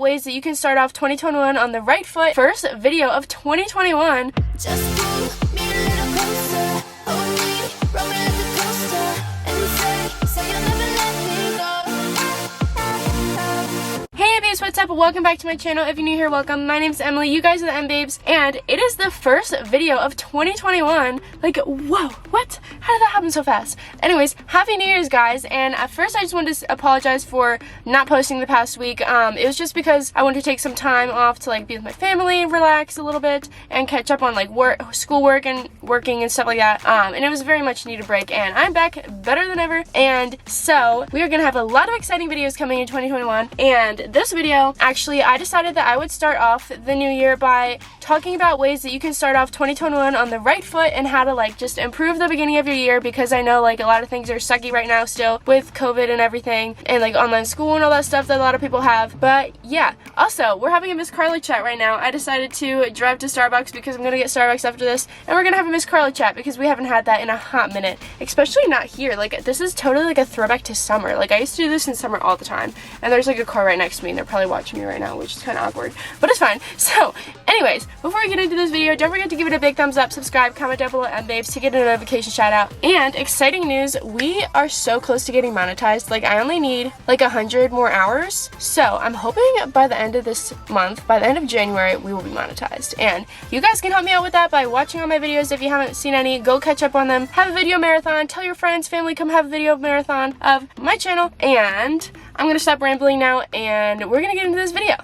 Ways that you can start off 2021 on the right foot. First video of 2021. Just pull me a little closer, hold me, roll me like a coaster, and say you'll never let me go. Hey babes, what's up? Welcome back to my channel. If you're new here, welcome. My name's Emily. You guys are the M babes, and it is the first video of 2021. Like, whoa, what? How did that happen so fast? Anyways, happy New Year's, guys. And at first, I just wanted to apologize for not posting the past week. It was just because I wanted to take some time off to like be with my family and relax a little bit and catch up on like schoolwork and working and stuff like that. And it was a very much needed break, and I'm back better than ever. And so we are gonna have a lot of exciting videos coming in 2021. And this video, actually, I decided that I would start off the new year by talking about ways that you can start off 2021 on the right foot and how to like just improve the beginning of your year, because I know like a lot of things are sucky right now still with COVID and everything, and like online school and all that stuff that a lot of people have. But yeah, also we're having a Miss Carly chat right now. I decided to drive to Starbucks because I'm gonna get Starbucks after this, and we're gonna have a Miss Carly chat because we haven't had that in a hot minute, especially not here. Like, this is totally like a throwback to summer. Like, I used to do this in summer all the time, and there's like a car right next to me and they're probably watching me right now, which is kind of awkward, but it's fine. So anyways, before we get into this video, don't forget to give it a big thumbs up, subscribe, comment down below, and babes, to get a notification shout out. And exciting news, we are so close to getting monetized. Like, I only need like 100 more hours, so I'm hoping by the end of this month, by the end of January, we will be monetized. And you guys can help me out with that by watching all my videos. If you haven't seen any, go catch up on them. Have a video marathon, tell your friends, family, come have a video marathon of my channel. And I'm gonna stop rambling now, and we're gonna get into this video.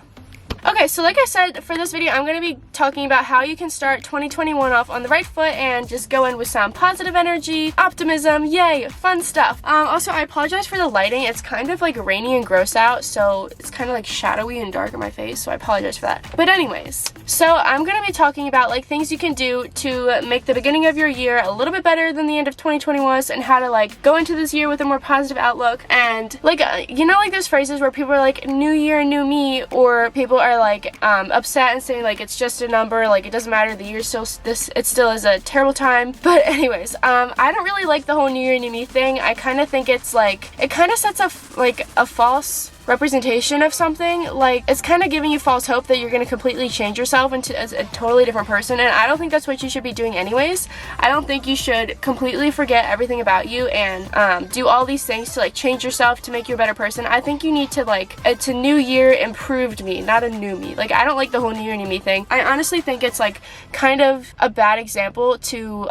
Okay, so like I said, for this video, I'm going to be talking about how you can start 2021 off on the right foot and just go in with some positive energy, optimism, yay, fun stuff. Also, I apologize for the lighting. It's kind of like rainy and gross out, so it's kind of like shadowy and dark in my face, so I apologize for that. But anyways, so I'm going to be talking about like things you can do to make the beginning of your year a little bit better than the end of 2020 was, and how to like go into this year with a more positive outlook. And like, you know, like those phrases where people are like, new year, new me, or people are like upset and saying like it's just a number, like it doesn't matter, the year's still it still is a terrible time. But anyways, I don't really like the whole new year new me thing. I kind of think it's like, it kind of sets up like a false representation of something. Like, it's kind of giving you false hope that you're going to completely change yourself into a totally different person, and I don't think that's what you should be doing anyways. I don't think you should completely forget everything about you and do all these things to like change yourself to make you a better person. I think you need to like, it's a new year improved me, not a new me. Like, I don't like the whole new year new me thing. I honestly think it's like kind of a bad example to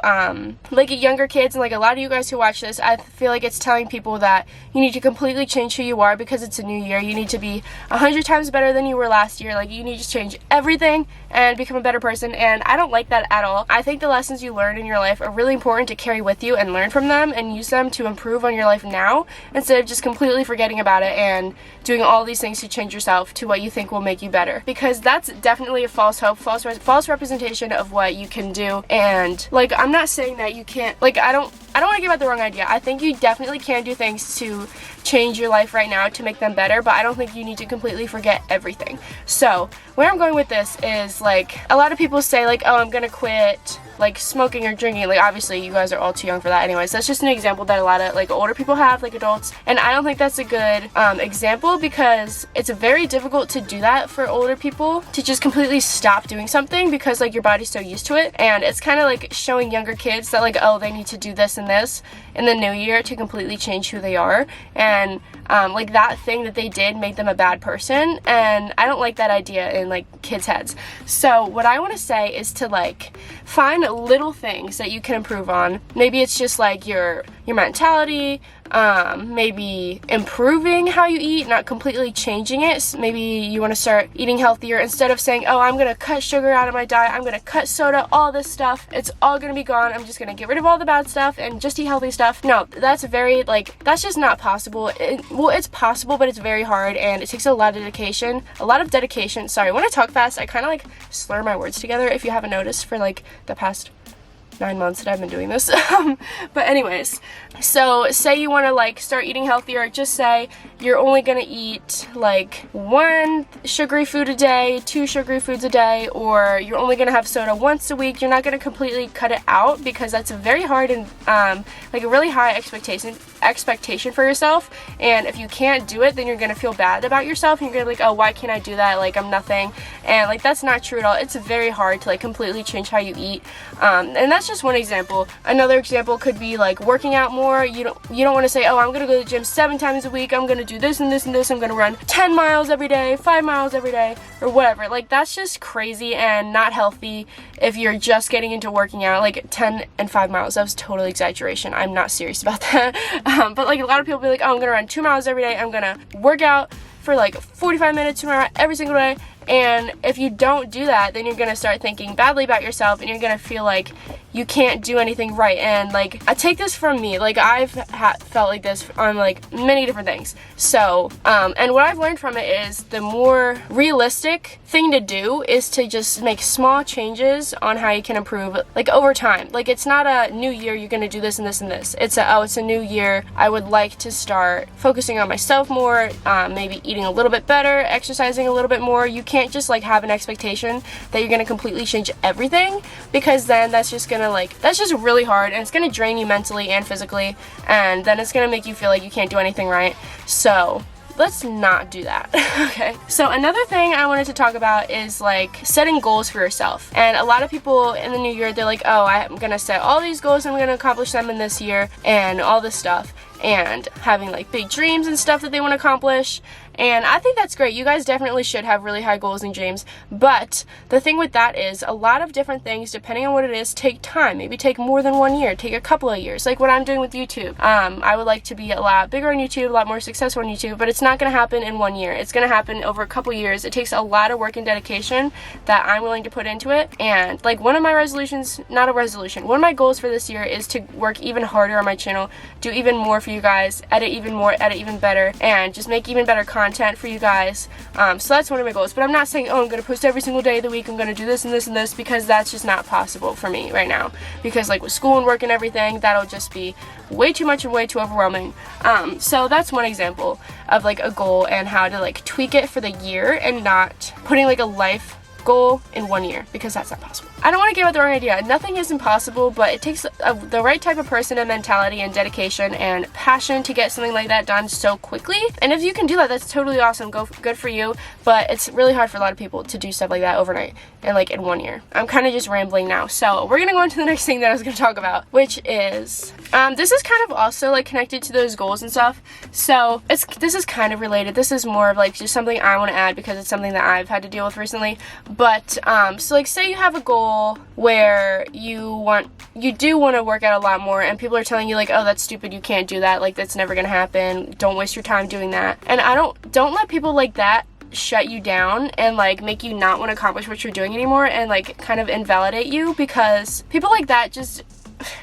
like younger kids, and like a lot of you guys who watch this, I feel like it's telling people that you need to completely change who you are because it's a new year. You need to be 100 times better than you were last year. Like, you need to change everything and become a better person, and I don't like that at all. I think the lessons you learn in your life are really important to carry with you and learn from them and use them to improve on your life now, instead of just completely forgetting about it and doing all these things to change yourself to what you think will make you better, because that's definitely a false hope, false representation of what you can do. And like, I'm not saying that you can't, like, I don't want to give out the wrong idea. I think you definitely can do things to change your life right now to make them better, but I don't think you need to completely forget everything. So where I'm going with this is, like, a lot of people say like, oh, I'm gonna quit like smoking or drinking. Like, obviously you guys are all too young for that anyways. That's just an example that a lot of like older people have, like adults, and I don't think that's a good example, because it's very difficult to do that for older people, to just completely stop doing something because like your body's so used to it. And it's kind of like showing younger kids that like, oh, they need to do this and this in the new year to completely change who they are, and like that thing that they did made them a bad person, and I don't like that idea in like kids' heads. So what I want to say is to like find little things that you can improve on. Maybe it's just like your mentality, maybe improving how you eat, not completely changing it. Maybe you want to start eating healthier instead of saying, oh, I'm gonna cut sugar out of my diet, I'm gonna cut soda, all this stuff, it's all gonna be gone, I'm just gonna get rid of all the bad stuff and just eat healthy stuff. No, that's very, like, that's just not possible. Well, it's possible, but it's very hard, and it takes a lot of dedication. Sorry, when I talk fast, I kind of like slur my words together, if you haven't noticed, for like the past 9 months that I've been doing this. But anyways, so say you want to like start eating healthier. Just say you're only going to eat like 1 sugary food a day, 2 sugary foods a day, or you're only going to have soda once a week. You're not going to completely cut it out because that's very hard and like a really high expectation for yourself. And if you can't do it, then you're going to feel bad about yourself, and you're going to be like, oh, why can't I do that? Like, I'm nothing. And like, that's not true at all. It's very hard to like completely change how you eat. And that's just one example. Another example could be like working out more. You don't want to say, oh, I'm going to go to the gym 7 times a week. I'm going to do this and this and this. I'm going to run 10 miles every day, 5 miles every day, or whatever. Like, that's just crazy and not healthy if you're just getting into working out. Like 10 and 5 miles, that was total exaggeration. I'm not serious about that. But like a lot of people be like, oh, I'm going to run 2 miles every day. I'm going to work out for like 45 minutes to an hour every single day. And if you don't do that, then you're going to start thinking badly about yourself, and you're going to feel like you can't do anything right. And like, I take this from me, like I've felt like this on like many different things. So and what I've learned from it is the more realistic thing to do is to just make small changes on how you can improve like over time. Like, it's not a new year, you're going to do this and this and this. It's a new year, I would like to start focusing on myself more, maybe eating a little bit better, exercising a little bit more. You can't just like have an expectation that you're going to completely change everything, because then that's just really hard, and it's going to drain you mentally and physically, and then it's going to make you feel like you can't do anything right. So let's not do that. Okay, so another thing I wanted to talk about is like setting goals for yourself. And a lot of people in the new year, they're like, oh, I'm gonna set all these goals, I'm gonna accomplish them in this year, and all this stuff, and having like big dreams and stuff that they want to accomplish. And I think that's great. You guys definitely should have really high goals and dreams. But the thing with that is a lot of different things, depending on what it is, take time. Maybe take more than 1 year, take a couple of years. Like what I'm doing with YouTube. I would like to be a lot bigger on YouTube, a lot more successful on YouTube, but it's not going to happen in 1 year. It's going to happen over a couple years. It takes a lot of work and dedication that I'm willing to put into it. And like one of my one of my goals for this year is to work even harder on my channel, do even more for you guys, edit even more, edit even better, and just make even better content for you guys. So that's one of my goals. But I'm not saying, oh, I'm going to post every single day of the week, I'm going to do this and this and this, because that's just not possible for me right now. Because like with school and work and everything, that'll just be way too much and way too overwhelming. So that's one example of like a goal and how to like tweak it for the year, and not putting like a life goal in 1 year, because that's not possible. I don't want to give out the wrong idea. Nothing is impossible, but it takes the right type of person and mentality and dedication and passion to get something like that done so quickly. And if you can do that, that's totally awesome. Good for you. But it's really hard for a lot of people to do stuff like that overnight and like in 1 year. I'm kind of just rambling now. So we're going to go on to the next thing that I was going to talk about, which is, this is kind of also like connected to those goals and stuff. So this is kind of related. This is more of like just something I want to add because it's something that I've had to deal with recently. But so like say you have a goal where you do want to work out a lot more, and people are telling you like, oh, that's stupid, you can't do that, like that's never gonna happen, don't waste your time doing that. And don't let people like that shut you down and like make you not want to accomplish what you're doing anymore, and like kind of invalidate you, because people like that just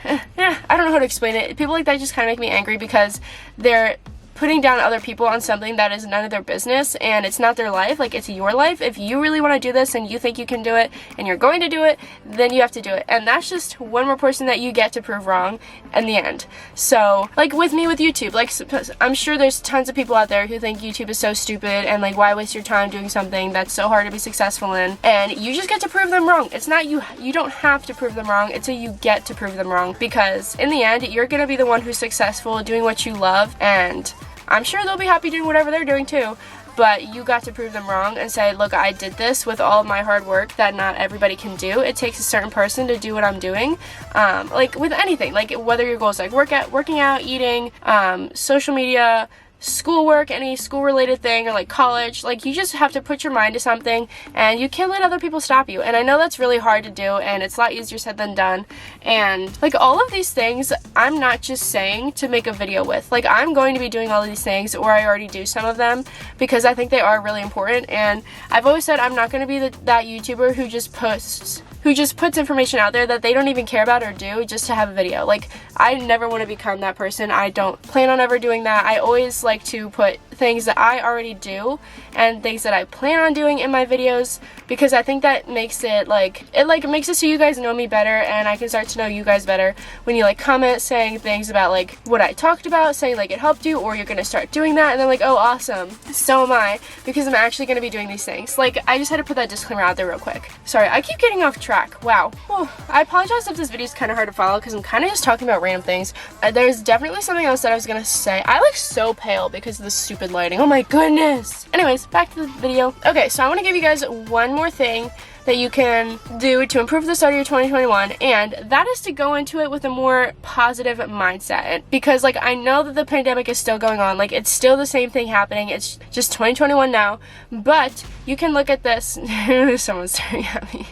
yeah, I don't know how to explain it. People like that just kind of make me angry, because they're putting down other people on something that is none of their business, and it's not their life. Like, it's your life. If you really want to do this and you think you can do it and you're going to do it, then you have to do it. And that's just one more person that you get to prove wrong in the end. So like with me with YouTube, like I'm sure there's tons of people out there who think YouTube is so stupid, and like, why waste your time doing something that's so hard to be successful in, and you just get to prove them wrong. It's not you don't have to prove them wrong until you get to prove them wrong, because in the end you're gonna be the one who's successful doing what you love, and I'm sure they'll be happy doing whatever they're doing too, but you got to prove them wrong and say, look, I did this with all of my hard work that not everybody can do. It takes a certain person to do what I'm doing. Like with anything, like whether your goals like working out, eating, social media, schoolwork, any school related thing, or like college, like you just have to put your mind to something, and you can't let other people stop you. And I know that's really hard to do, and it's a lot easier said than done. And like all of these things, I'm not just saying to make a video with. Like, I'm going to be doing all of these things, or I already do some of them, because I think they are really important. And I've always said I'm not going to be that YouTuber who just puts information out there that they don't even care about or do just to have a video. Like, I never want to become that person. I don't plan on ever doing that. I always like to put things that I already do and things that I plan on doing in my videos, because I think that makes it makes it so you guys know me better and I can start to know you guys better when you like comment saying things about like what I talked about, saying like it helped you or you're gonna start doing that, and then like, oh awesome, so am I, because I'm actually gonna be doing these things. Like, I just had to put that disclaimer out there real quick. Sorry, I keep getting off track. Wow. Whew. I apologize if this video is kind of hard to follow because I'm kind of just talking about random things. There's definitely something else that I was gonna say. I look so pale because of the stupid lighting. Oh my goodness. Anyways, back to the video. Okay, so I want to give you guys one more thing that you can do to improve the start of your 2021, and that is to go into it with a more positive mindset, because like I know that the pandemic is still going on, like it's still the same thing happening, it's just 2021 now, but you can look at this someone's staring at me.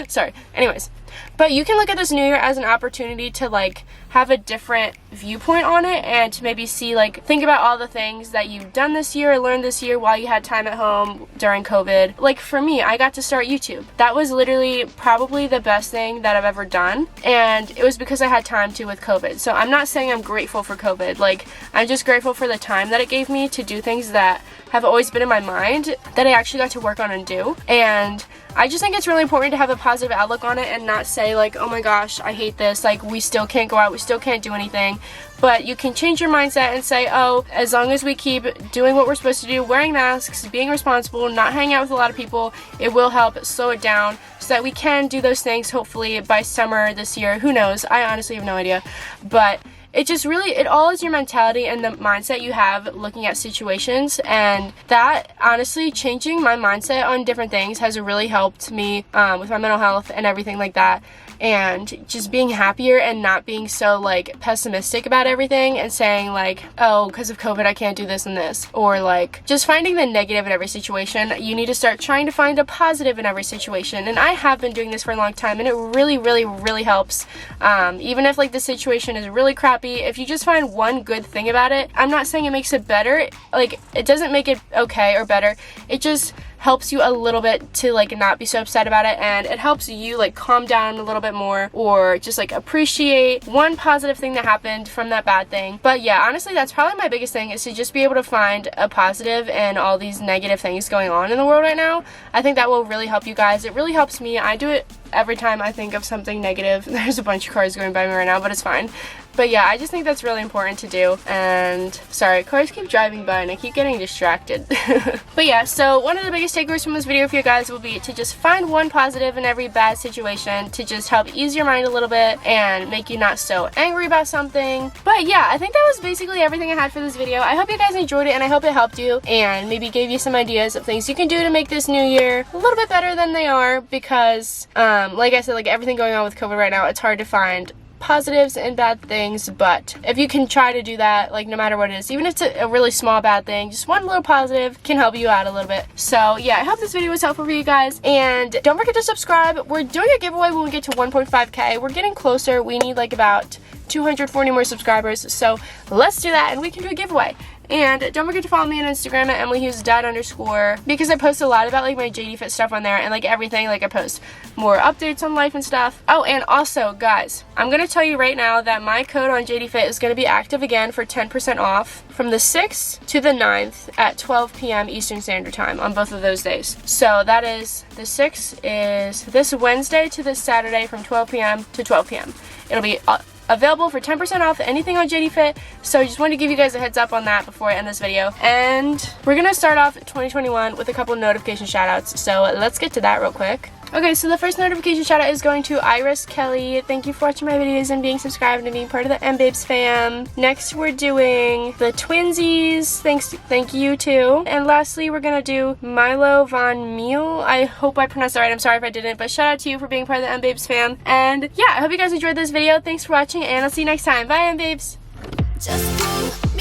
Sorry. Anyways, but you can look at this new year as an opportunity to like have a different viewpoint on it, and to maybe see, like, think about all the things that you've done this year or learned this year while you had time at home during COVID. Like for me, I got to start YouTube. That was literally probably the best thing that I've ever done, and it was because I had time to with COVID. So I'm not saying I'm grateful for COVID, like I'm just grateful for the time that it gave me to do things that have always been in my mind that I actually got to work on and do. And I just think it's really important to have a positive outlook on it and not say like, oh my gosh, I hate this, like we still can't go out, we still can't do anything. But you can change your mindset and say, oh, as long as we keep doing what we're supposed to do, wearing masks, being responsible, not hanging out with a lot of people, it will help slow it down so that we can do those things hopefully by summer this year. Who knows? I honestly have no idea. But it just really, it all is your mentality and the mindset you have looking at situations, and that honestly changing my mindset on different things has really helped me with my mental health and everything like that, and just being happier and not being so like pessimistic about everything and saying like, oh, because of COVID I can't do this and this, or like just finding the negative in every situation. You need to start trying to find a positive in every situation, and I have been doing this for a long time, and it really helps. Even if like the situation is really crappy, if you just find one good thing about it, I'm not saying it makes it better, like it doesn't make it okay or better, it just helps you a little bit to like not be so upset about it, and it helps you like calm down a little bit more, or just like appreciate one positive thing that happened from that bad thing. But yeah, honestly that's probably my biggest thing, is to just be able to find a positive in all these negative things going on in the world right now. I think that will really help you guys. It really helps me. I do it every time I think of something negative. There's a bunch of cars going by me right now, but it's fine. But yeah, I just think that's really important to do. And sorry, cars keep driving by and I keep getting distracted. But yeah, so one of the biggest takeaways from this video for you guys will be to just find one positive in every bad situation, to just help ease your mind a little bit and make you not so angry about something. But yeah, I think that was basically everything I had for this video. I hope you guys enjoyed it, and I hope it helped you and maybe gave you some ideas of things you can do to make this new year a little bit better than they are, because like I said, like everything going on with COVID right now, it's hard to find positives and bad things. But if you can try to do that, like no matter what it is, even if it's a really small bad thing, just one little positive can help you out a little bit. So yeah, I hope this video was helpful for you guys, and don't forget to subscribe. We're doing a giveaway when we get to 1.5k. We're getting closer. We need like about 240 more subscribers, so let's do that and we can do a giveaway. And don't forget to follow me on Instagram at emilyhughesdad_, because I post a lot about like my JD Fit stuff on there, and like everything, like I post more updates on life and stuff. Oh, and also guys, I'm gonna tell you right now that my code on JD Fit is gonna be active again for 10% off from the 6th to the 9th at 12 p.m. Eastern Standard Time on both of those days. So that is, the 6th is this Wednesday to this Saturday from 12 p.m. to 12 p.m. It'll be available for 10% off anything on JD Fit. So I just wanted to give you guys a heads up on that before I end this video. And we're gonna start off 2021 with a couple notification shout outs. So let's get to that real quick. Okay, so the first notification shout out is going to Iris Kelly. Thank you for watching my videos and being subscribed and being part of the MBabes fam. Next, we're doing the Twinsies. Thank you too. And lastly, we're gonna do Milo Von Meal. I hope I pronounced that right. I'm sorry if I didn't, but shout out to you for being part of the MBabes fam. And yeah, I hope you guys enjoyed this video. Thanks for watching, and I'll see you next time. Bye, MBabes. Just